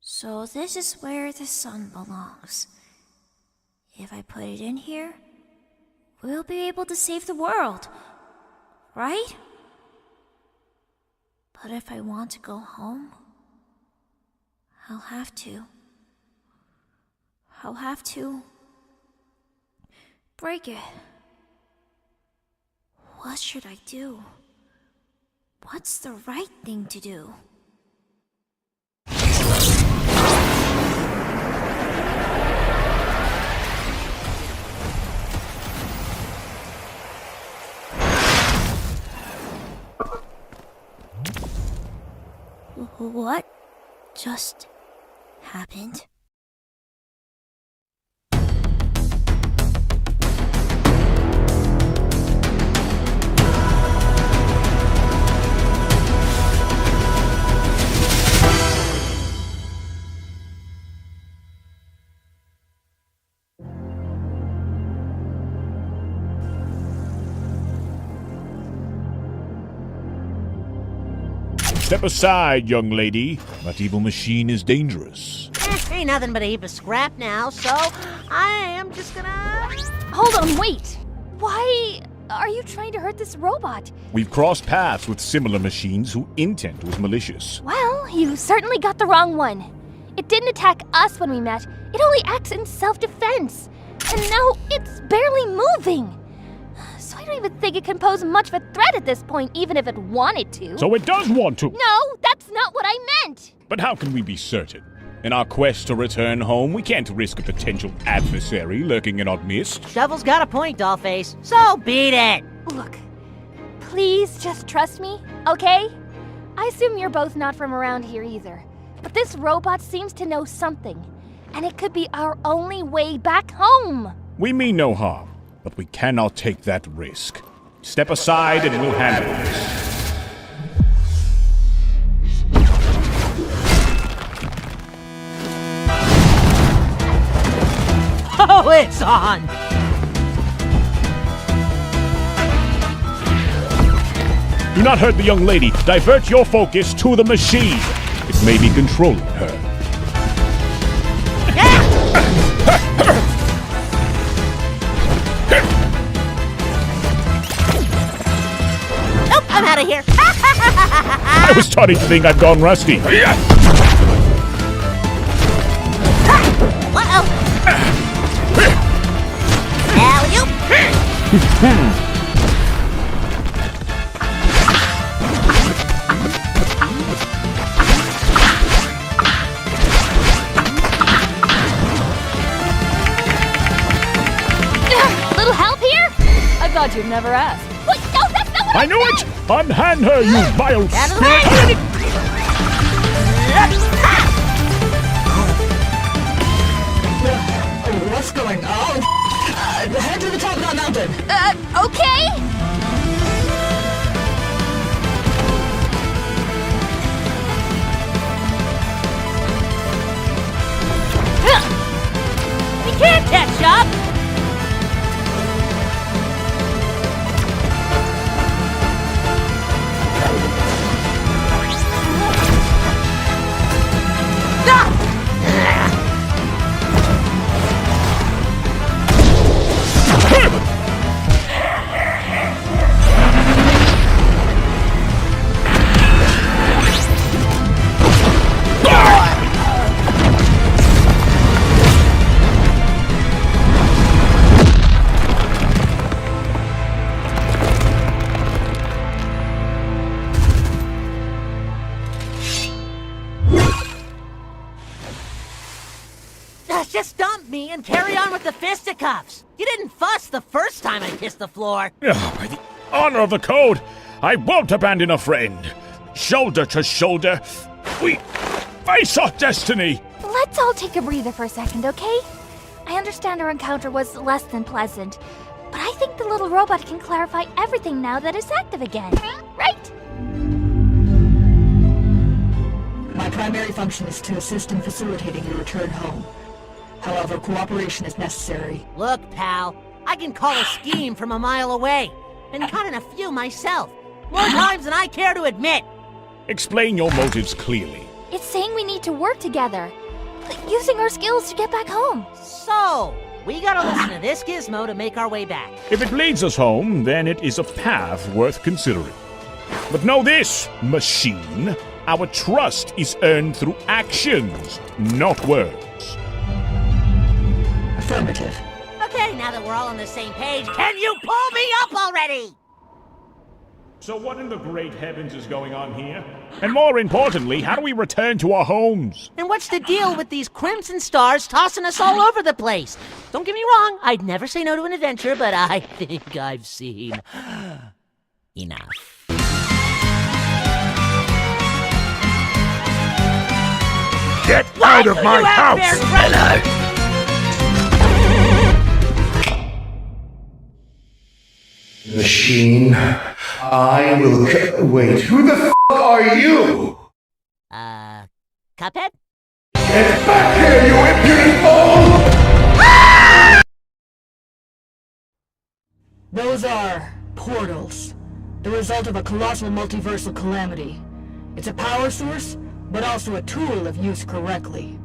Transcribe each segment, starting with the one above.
So this is where the sun belongs. If I put it in here, we'll be able to save the world, right? But if I want to go home, I'll have to break it. What should I do? What's the right thing to do? What just happened? Step aside, young lady. That evil machine is dangerous. Ain't nothing but a heap of scrap now, so I am just gonna... Hold on, wait! Why are you trying to hurt this robot? We've crossed paths with similar machines whose intent was malicious. Well, you certainly got the wrong one. It didn't attack us when we met. It only acts in self-defense. And now it's barely moving. So I don't even think it can pose much of a threat at this point, even if it wanted to. So it does want to. No, that's not what I meant! But how can we be certain? In our quest to return home, we can't risk a potential adversary lurking in our midst. Shovel's got a point, Dollface, so beat it! Look, please just trust me, okay? I assume you're both not from around here either. But this robot seems to know something, and it could be our only way back home! We mean no harm, but we cannot take that risk. Step aside and we'll handle this. Oh, it's on! Do not hurt the young lady. Divert your focus to the machine. It may be controlling her. Nope, I'm out of here. I was starting to think I'd gone rusty. Uh-oh. Alley-oop. Little help here? I thought you'd never ask. Wait, no, that's not what I knew it! Unhand her, you vile Out of the spirit! way! What's going on? Head to the top of that mountain. Okay? We can't catch up! Just dump me and carry on with the fisticuffs. You didn't fuss the first time I kissed the floor. By the honor of the code, I won't abandon a friend. Shoulder to shoulder, we face our destiny. Let's all take a breather for a second, okay? I understand our encounter was less than pleasant, but I think the little robot can clarify everything now that it's active again, right? My primary function is to assist in facilitating your return home. However, cooperation is necessary. Look, pal, I can call a scheme from a mile away. Been caught in a few myself. More times than I care to admit. Explain your motives clearly. It's saying we need to work together, using our skills to get back home. So, we gotta listen to this gizmo to make our way back. If it leads us home, then it is a path worth considering. But know this, machine. Our trust is earned through actions, not words. Affirmative. Okay, now that we're all on the same page, can you pull me up already? So what in the great heavens is going on here? And more importantly, how do we return to our homes? And what's the deal with these crimson stars tossing us all over the place? Don't get me wrong, I'd never say no to an adventure, but I think I've seen enough. Get out of my house! Hello! Machine, I will wait, who the f*** are you? Cuphead? Get back here, you impudent fool! Those are portals, the result of a colossal multiversal calamity. It's a power source, but also a tool if used correctly.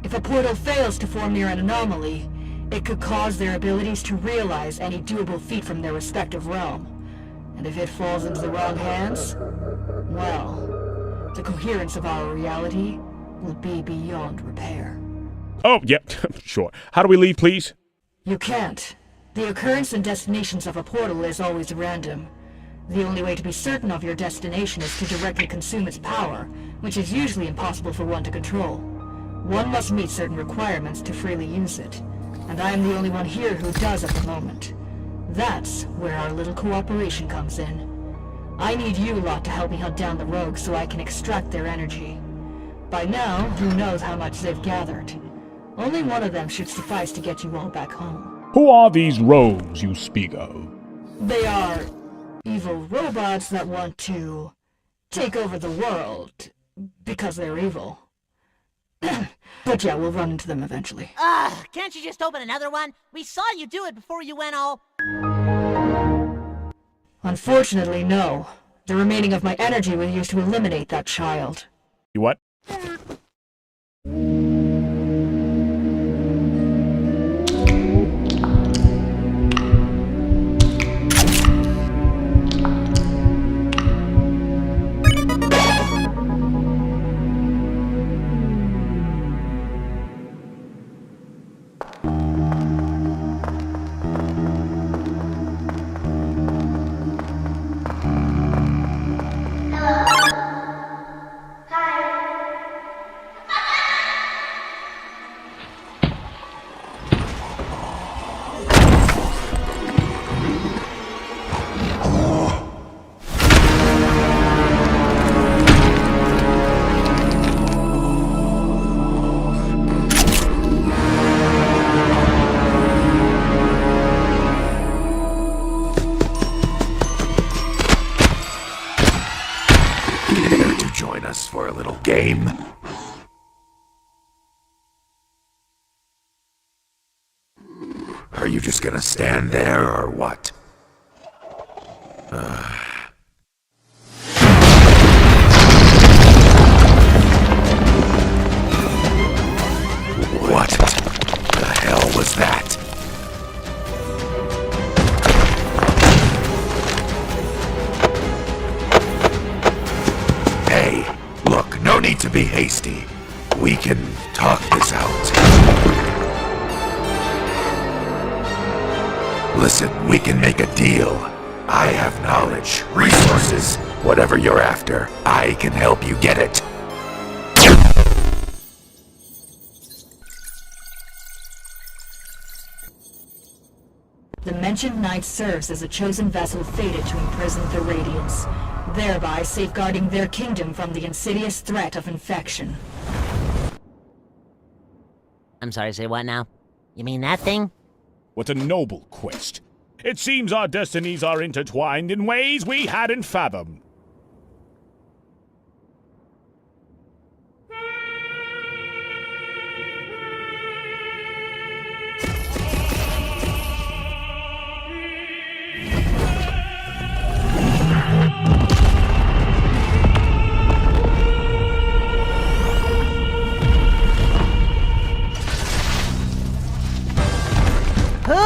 If a portal fails to form near an anomaly, it could cause their abilities to realize any doable feat from their respective realm. And if it falls into the wrong hands, well, the coherence of our reality will be beyond repair. Oh, yeah, sure. How do we leave, please? You can't. The occurrence and destinations of a portal is always random. The only way to be certain of your destination is to directly consume its power, which is usually impossible for one to control. One must meet certain requirements to freely use it. And I am the only one here who does at the moment. That's where our little cooperation comes in. I need you lot to help me hunt down the rogues so I can extract their energy. By now, who knows how much they've gathered. Only one of them should suffice to get you all back home. Who are these rogues you speak of? They are evil robots that want to take over the world because they're evil. But yeah, we'll run into them eventually. Can't you just open another one? We saw you do it before you went all... Unfortunately, no. The remaining of my energy was used to eliminate that child. You what? Join us for a little game? Are you just gonna stand there, or what? What the hell was that? Hey, look, no need to be hasty. We can talk this out. Listen, we can make a deal. I have knowledge, resources, whatever you're after. I can help you get it. The mentioned knight serves as a chosen vessel fated to imprison the Radiants, thereby safeguarding their kingdom from the insidious threat of infection. I'm sorry, say what now? You mean that thing? What a noble quest. It seems our destinies are intertwined in ways we hadn't fathomed.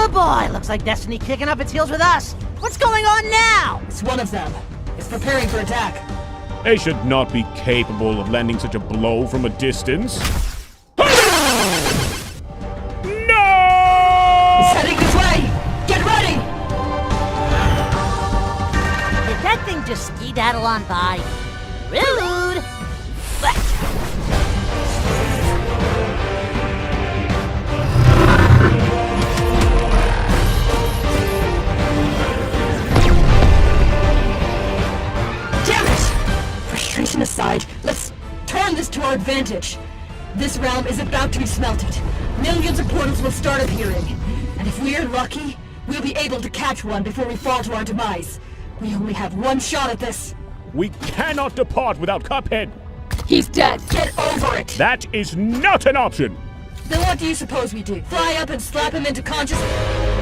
Oh boy, looks like Destiny kicking up its heels with us. What's going on now? It's one of them. It's preparing for attack. They should not be capable of landing such a blow from a distance. No! It's heading this way! Get ready! Did that thing just ski-daddle on by? Rude! But Frustration aside, let's turn this to our advantage. This realm is about to be smelted. Millions of portals will start appearing. And if we're lucky, we'll be able to catch one before we fall to our demise. We only have one shot at this. We cannot depart without Cuphead. He's dead. Get over it! That is not an option. Then what do you suppose we do? Fly up and slap him into consciousness?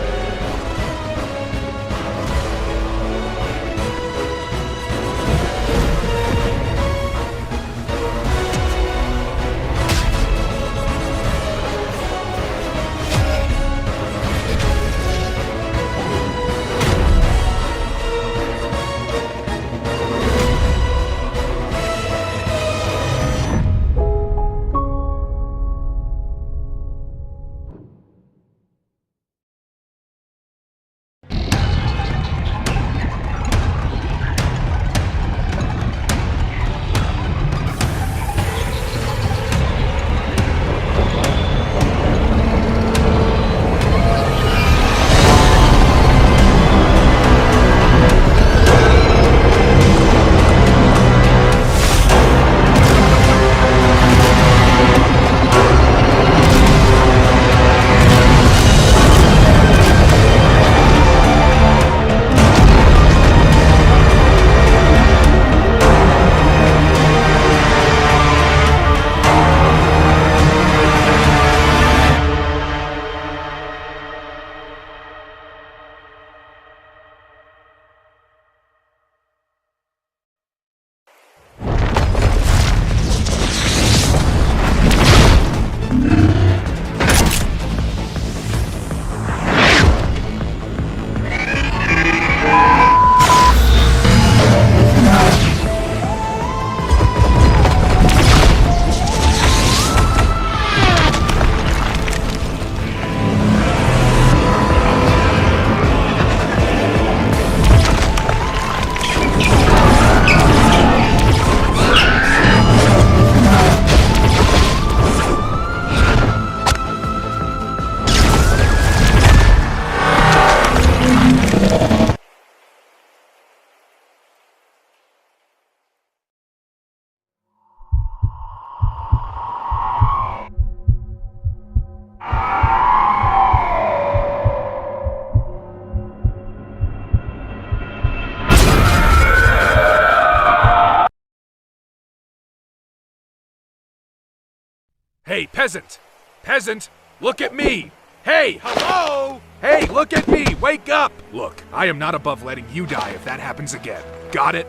Hey, peasant! Peasant! Look at me! Hey, hello! Hey, look at me! Wake up! Look, I am not above letting you die if that happens again. Got it?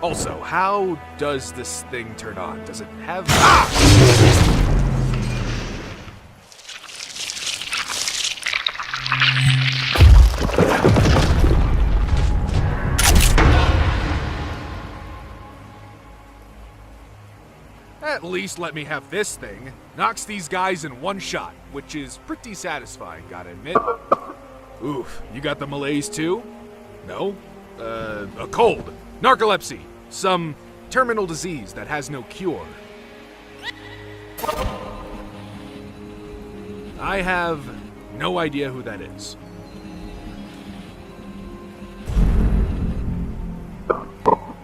Also, how does this thing turn on? Does it have... Ah! At least let me have this thing. Knocks these guys in one shot, which is pretty satisfying, gotta admit. Oof, you got the malaise too? No? A cold, narcolepsy, some terminal disease that has no cure. I have no idea who that is.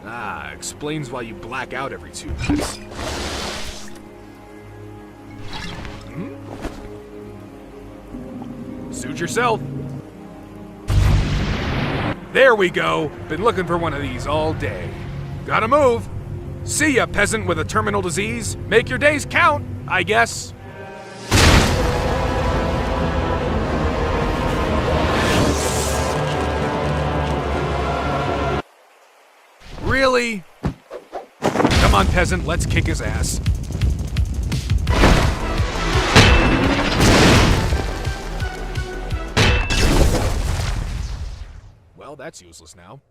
Ah, explains why you black out every 2 minutes. Suit yourself. There we go. Been looking for one of these all day. Gotta move. See ya, peasant with a terminal disease. Make your days count, I guess. Really? Come on, peasant, let's kick his ass. Well, that's useless now.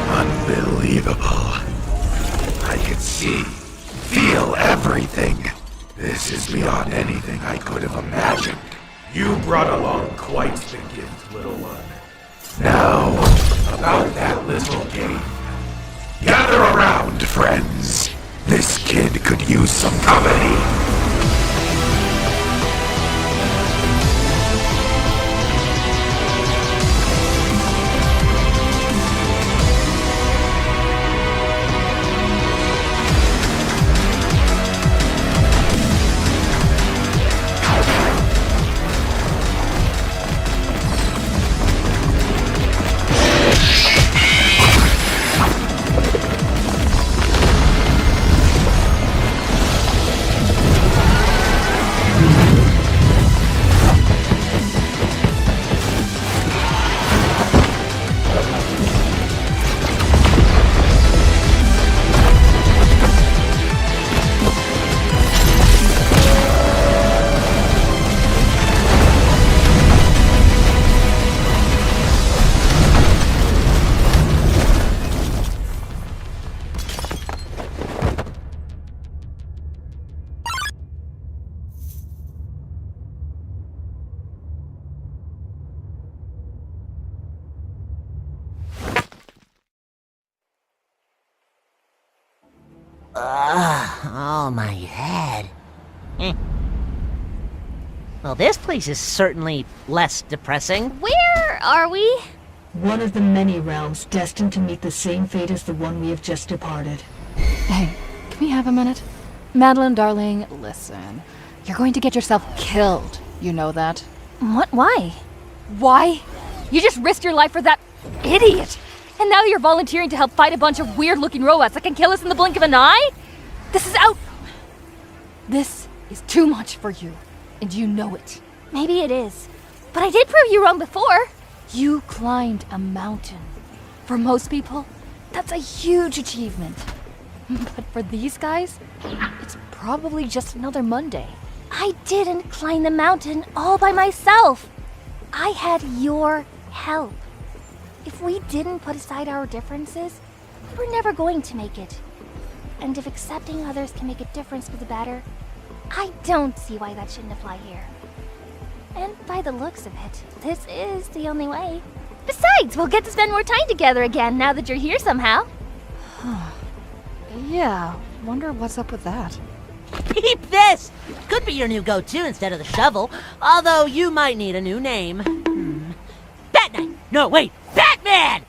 Unbelievable. I can see, feel everything. This is beyond anything I could have imagined. You brought along quite the gift, little one. Now, about that little game. Gather around, friends. This kid could use some company. Oh, my head. Well, this place is certainly less depressing. Where are we? One of the many realms destined to meet the same fate as the one we have just departed. Hey, can we have a minute? Madeline, darling, listen. You're going to get yourself killed. You know that? What? Why? Why? You just risked your life for that idiot! And now you're volunteering to help fight a bunch of weird-looking robots that can kill us in the blink of an eye? This is out! This is too much for you, and you know it. Maybe it is. But I did prove you wrong before. You climbed a mountain. For most people, that's a huge achievement. But for these guys, it's probably just another Monday. I didn't climb the mountain all by myself. I had your help. If we didn't put aside our differences, we were never going to make it. And if accepting others can make a difference for the better, I don't see why that shouldn't apply here. And by the looks of it, this is the only way. Besides, we'll get to spend more time together again now that you're here somehow. Yeah, wonder what's up with that. Keep this! Could be your new go-to instead of the shovel, although you might need a new name. Bat Knight! No, wait! Batman!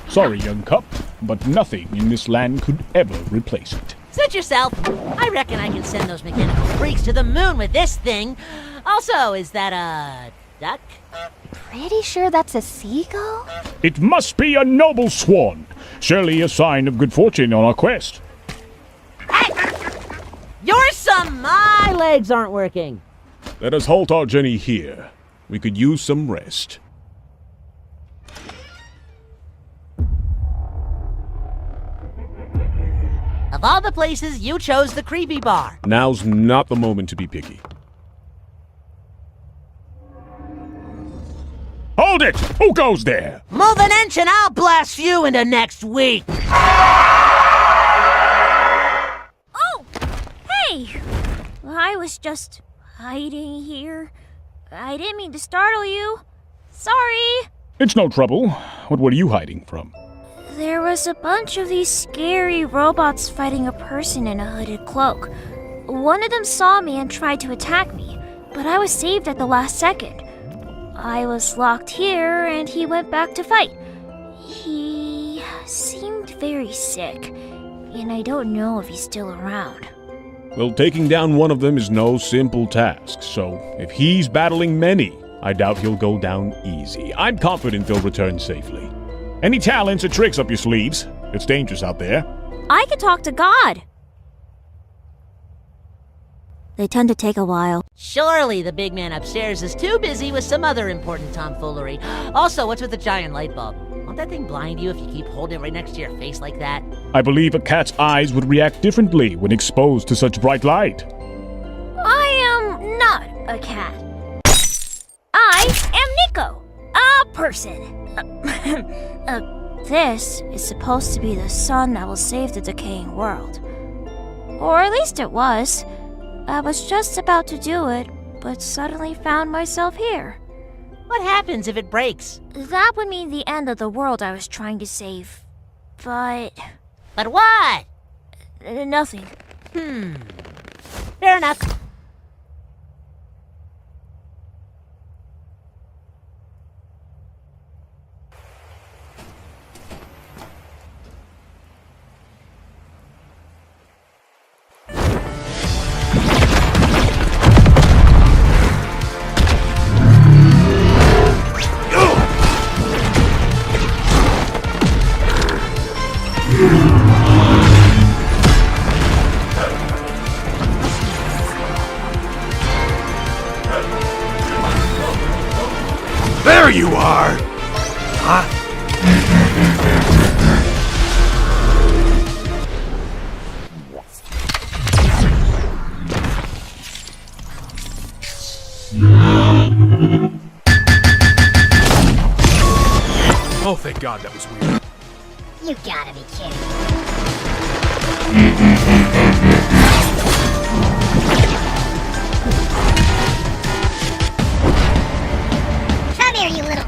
Sorry, young cup, but nothing in this land could ever replace it. Suit yourself. I reckon I can send those mechanical freaks to the moon with this thing. Also, is that a duck? Pretty sure that's a seagull? It must be a noble swan. Surely a sign of good fortune on our quest. Hey! You're some... My legs aren't working. Let us halt our journey here. We could use some rest. Of all the places, you chose the creepy bar. Now's not the moment to be picky. Hold it! Who goes there? Move an inch and I'll blast you into next week. Oh! Hey! I was just hiding here. I didn't mean to startle you. Sorry. It's no trouble. What were you hiding from? There was a bunch of these scary robots fighting a person in a hooded cloak. One of them saw me and tried to attack me, but I was saved at the last second. I was locked here and he went back to fight. He seemed very sick, and I don't know if he's still around. Well, taking down one of them is no simple task, so if he's battling many, I doubt he'll go down easy. I'm confident they'll return safely. Any talents or tricks up your sleeves? It's dangerous out there. I could talk to God. They tend to take a while. Surely the big man upstairs is too busy with some other important tomfoolery. Also, what's with the giant light bulb? Won't that thing blind you if you keep holding it right next to your face like that? I believe a cat's eyes would react differently when exposed to such bright light. I am not a cat. I am Nico, a person. This is supposed to be the sun that will save the decaying world. Or at least it was. I was just about to do it, but suddenly found myself here. What happens if it breaks? That would mean the end of the world I was trying to save. But... But what? Nothing. Fair enough. There you are! Huh? Oh, thank God that was weird. You gotta be kidding. Come here, you little...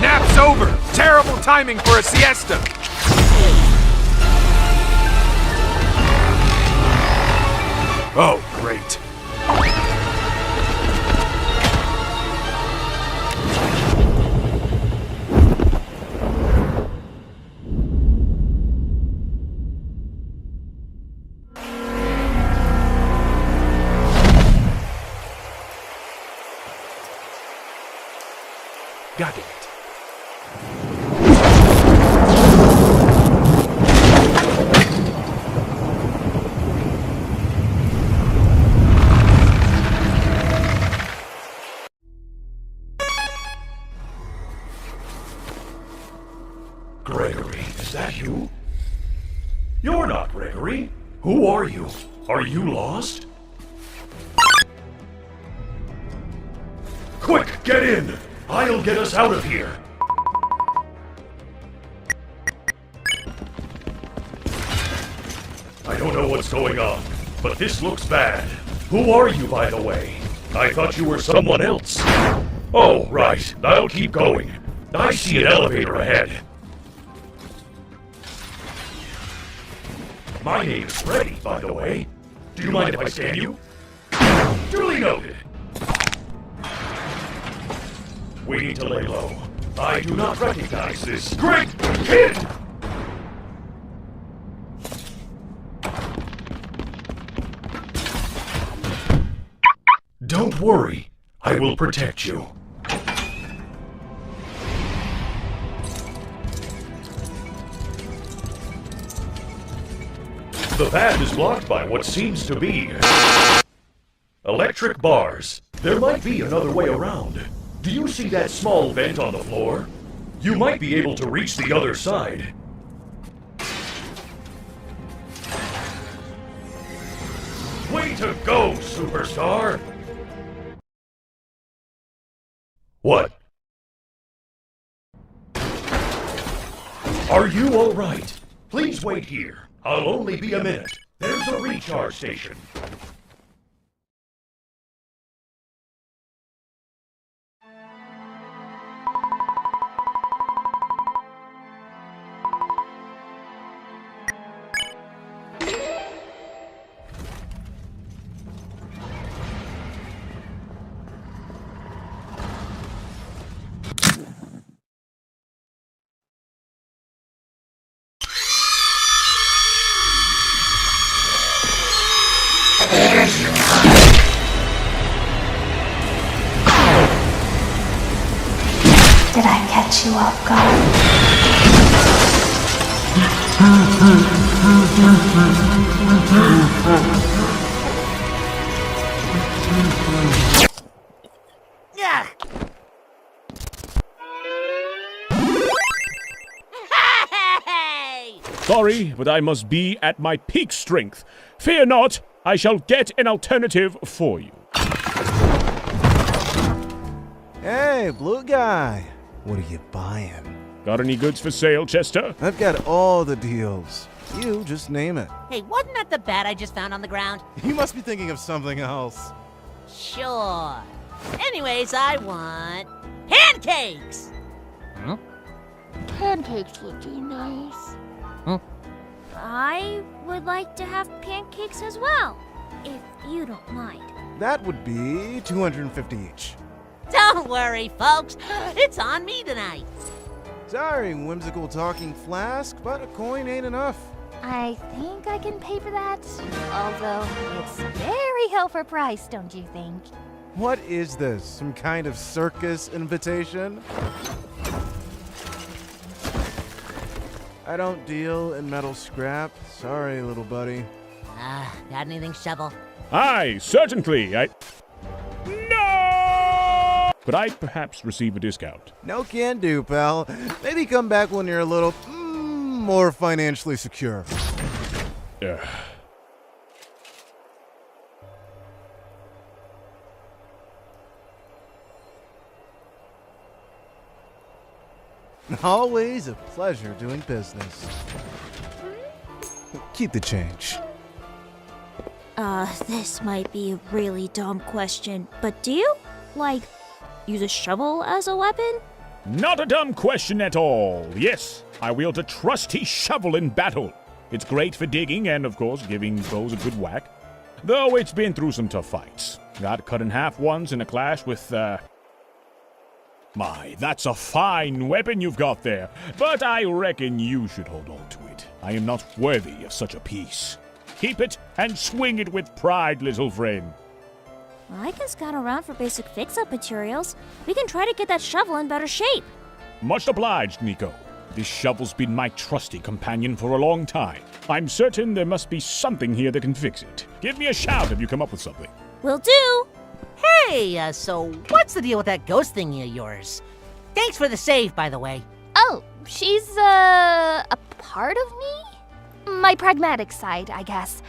Nap's over! Terrible timing for a siesta! Oh, great. God damn it. Gregory, is that you? You're not Gregory. Who are you? Are you lost? Quick, get in! I'll get us out of here! I don't know what's going on, but this looks bad. Who are you, by the way? I thought you were someone else. Oh, right. I'll keep going. I see an elevator ahead. My name's Freddy, by the way. Do you mind if I scan you? Duly noted. We need to lay low. I do not recognize this great kid! Don't worry. I will protect you. The path is blocked by what seems to be electric bars. There might be another way around. Do you see that small vent on the floor? You might be able to reach the other side. Way to go, superstar! What? Are you all right? Please wait here. I'll only be a minute. There's a recharge station. Did I catch you off guard? Yeah. Hey! Sorry, but I must be at my peak strength. Fear not, I shall get an alternative for you. Hey, blue guy. What are you buying? Got any goods for sale, Chester? I've got all the deals. You just name it. Hey, wasn't that the bat I just found on the ground? You must be thinking of something else. Sure. Anyways, I want pancakes. Pancakes would be nice. I would like to have pancakes as well, if you don't mind. That would be 250 each. Don't worry, folks. It's on me tonight. Sorry, whimsical talking flask, but a coin ain't enough. I think I can pay for that. Although it's very hell for price, don't you think? What is this? Some kind of circus invitation? I don't deal in metal scrap. Sorry, little buddy. Got anything, Shovel? Aye, certainly. No! Could I perhaps receive a discount? No can do, pal. Maybe come back when you're a little more financially secure. Always a pleasure doing business. Keep the change. This might be a really dumb question, but do you, use a shovel as a weapon? Not a dumb question at all. Yes, I wield a trusty shovel in battle. It's great for digging and, of course, giving foes a good whack. Though it's been through some tough fights. Got cut in half once in a clash with, My, that's a fine weapon you've got there, but I reckon you should hold on to it. I am not worthy of such a piece. Keep it and swing it with pride, little friend. I can scout around for basic fix-up materials. We can try to get that shovel in better shape. Much obliged, Nico. This shovel's been my trusty companion for a long time. I'm certain there must be something here that can fix it. Give me a shout if you come up with something. Will do! Hey, so what's the deal with that ghost thingy of yours? Thanks for the save, by the way. Oh, she's, a part of me? My pragmatic side, I guess.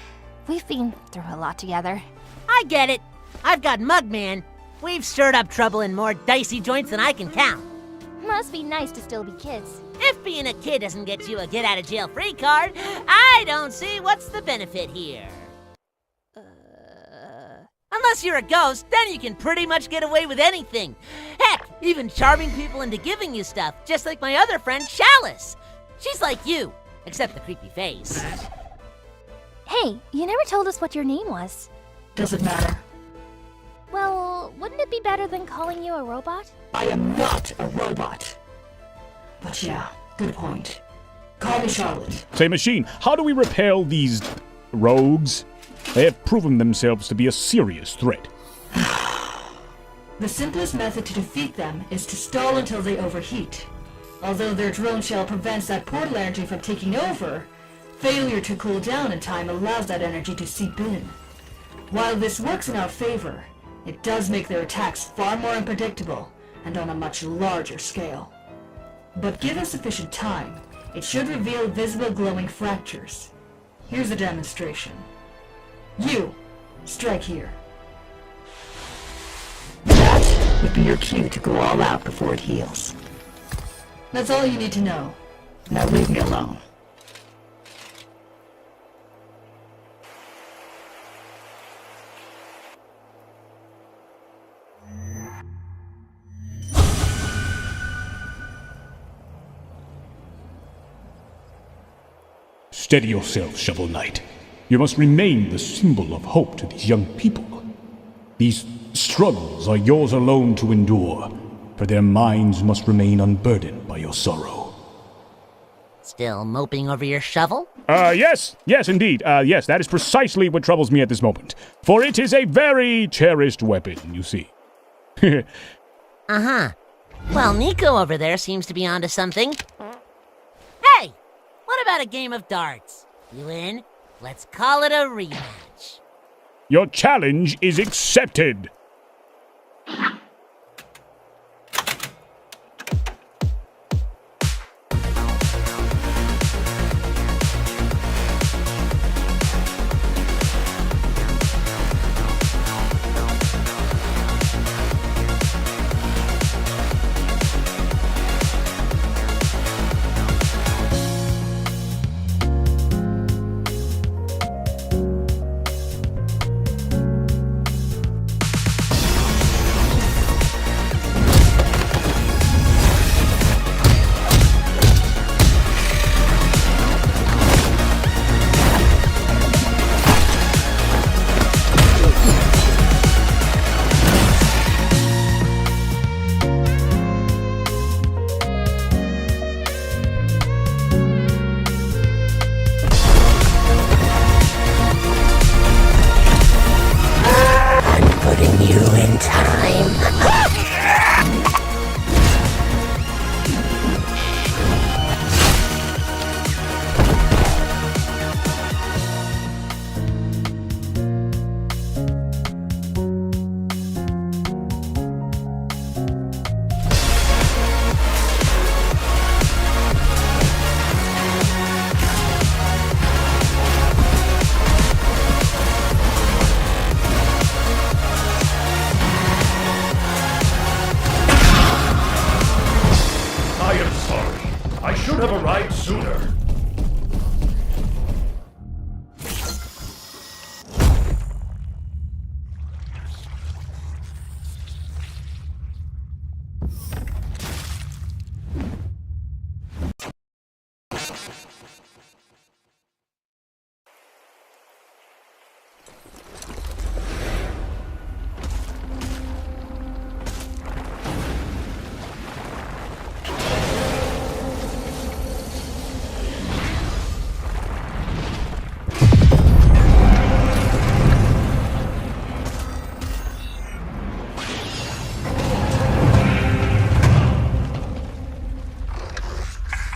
We've been through a lot together. I get it. I've got Mugman. We've stirred up trouble in more dicey joints than I can count. Must be nice to still be kids. If being a kid doesn't get you a get-out-of-jail-free card, I don't see what's the benefit here. Unless you're a ghost, then you can pretty much get away with anything. Heck, even charming people into giving you stuff, just like my other friend, Chalice. She's like you, except the creepy face. Hey, you never told us what your name was. Doesn't matter. Well, wouldn't it be better than calling you a robot? I am not a robot. But yeah, good point. Call me Charlotte. Say, machine, how do we repel these rogues? They have proven themselves to be a serious threat. The simplest method to defeat them is to stall until they overheat. Although their drone shell prevents that portal energy from taking over, failure to cool down in time allows that energy to seep in. While this works in our favor, it does make their attacks far more unpredictable and on a much larger scale. But given sufficient time, it should reveal visible glowing fractures. Here's a demonstration. You, strike here. That would be your cue to go all out before it heals. That's all you need to know. Now leave me alone. Steady yourself, Shovel Knight. You must remain the symbol of hope to these young people. These struggles are yours alone to endure, for their minds must remain unburdened by your sorrow. Still moping over your shovel? Yes, indeed. Yes, that is precisely what troubles me at this moment. For it is a very cherished weapon, you see. Uh-huh. Well, Nico over there seems to be onto something. Hey! What about a game of darts? You in? Let's call it a rematch. Your challenge is accepted. have arrived sooner.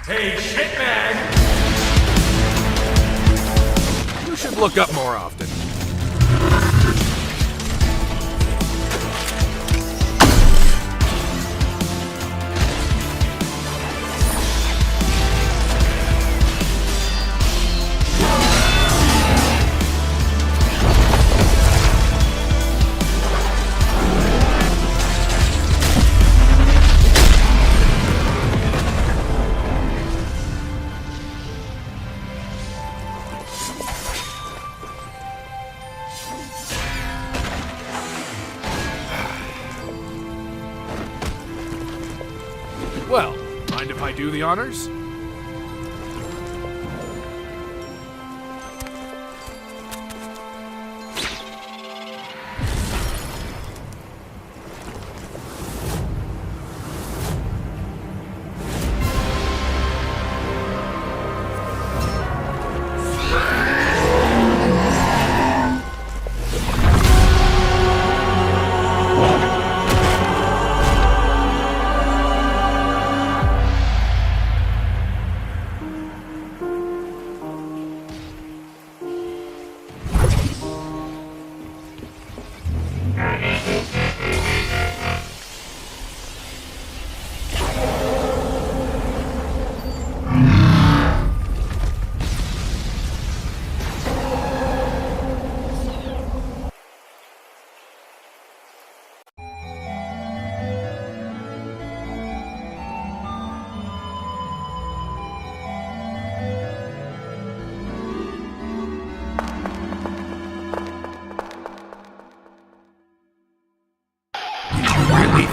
Hey, shitbag! You should look up more often. do the honors?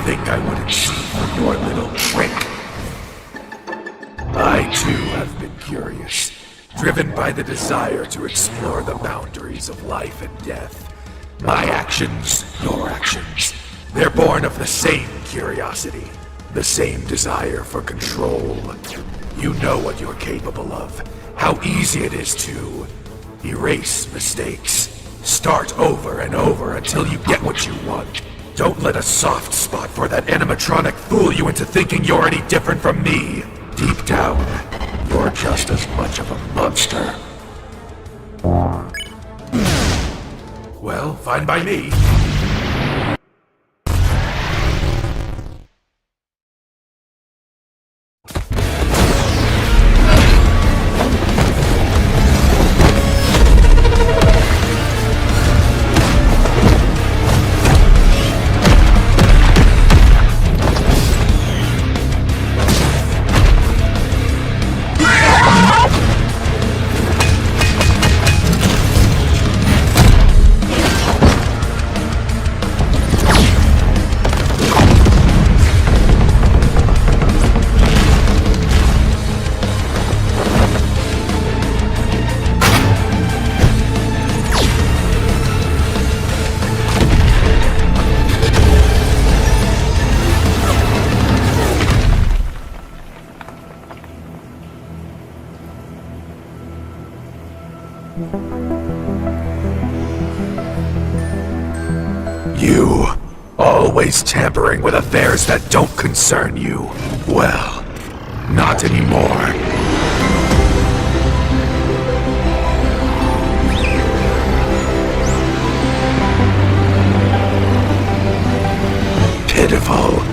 Think I wouldn't see through your little trick? I too have been curious, driven by the desire to explore the boundaries of life and death. My actions, your actions, they're born of the same curiosity, the same desire for control. You know what you're capable of, how easy it is to erase mistakes, start over and over until you get what you want. Don't let a soft spot for that animatronic fool you into thinking you're any different from me. Deep down, you're just as much of a monster. Well, fine by me. You, always tampering with affairs that don't concern you. Well, not anymore. Pitiful.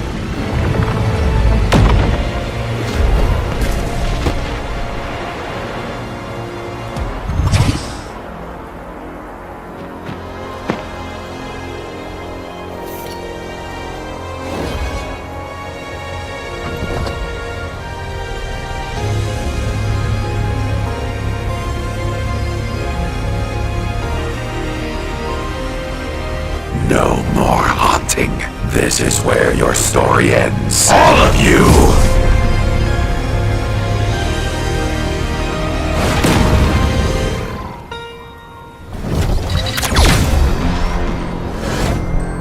No more haunting. This is where your story ends. All of you!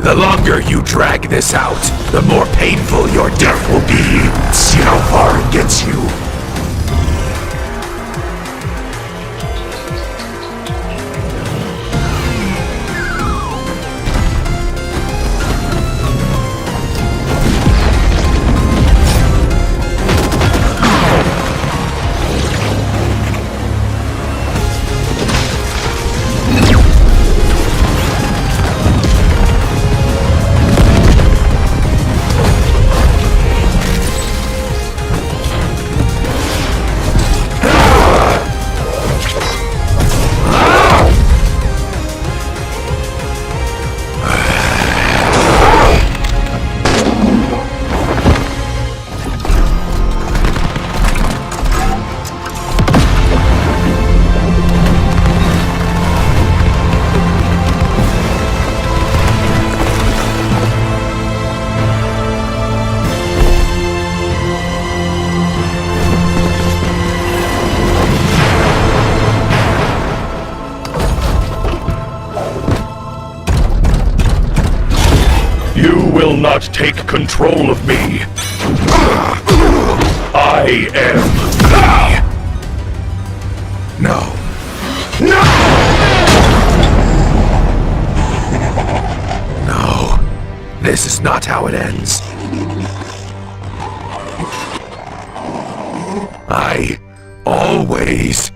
The longer you drag this out, the more painful your death will be. See how far it gets you. will not take control of me. I am me. No. No! No. This is not how it ends. I always...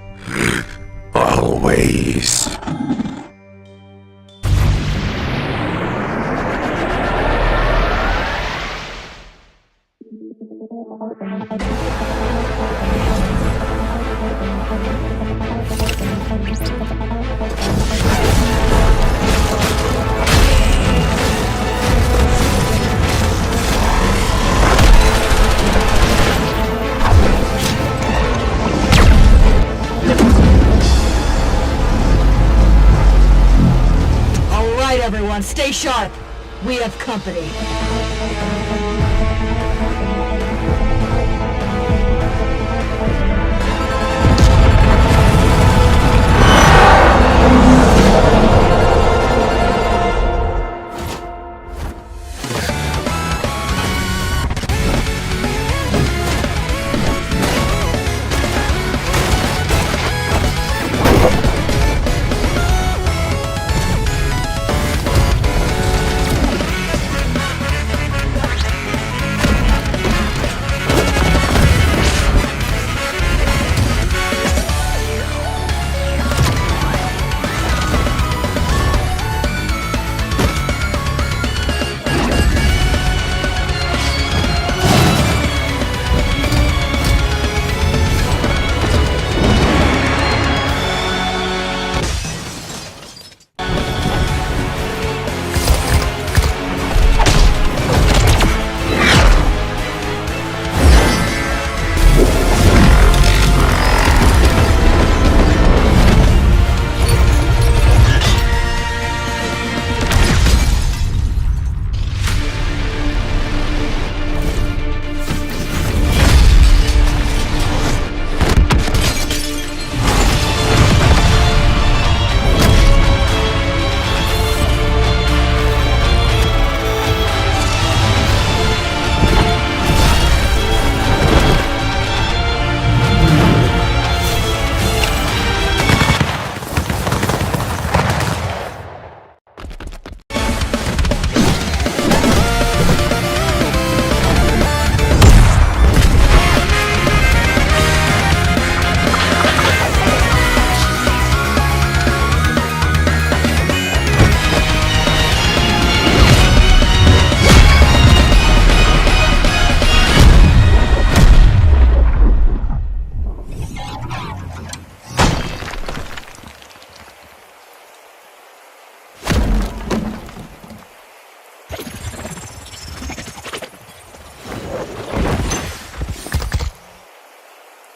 All right, everyone, stay sharp. We have company.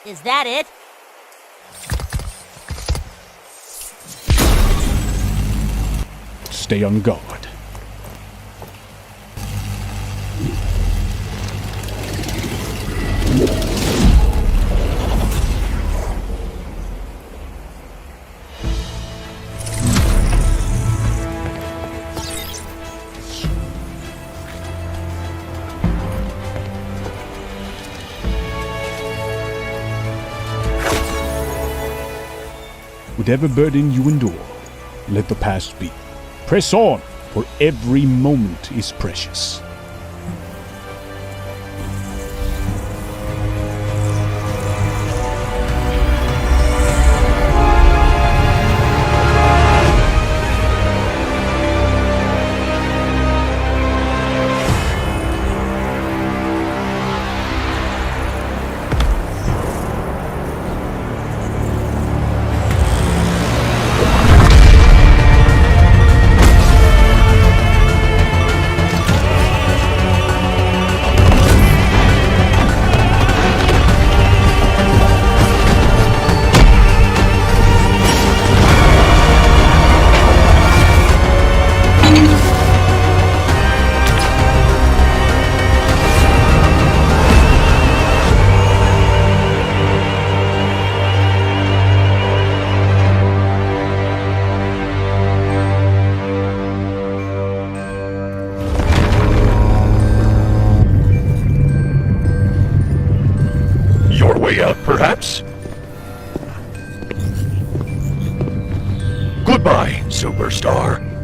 Is that it? Stay on guard. Whatever burden you endure, let the past be. Press on, for every moment is precious. superstar.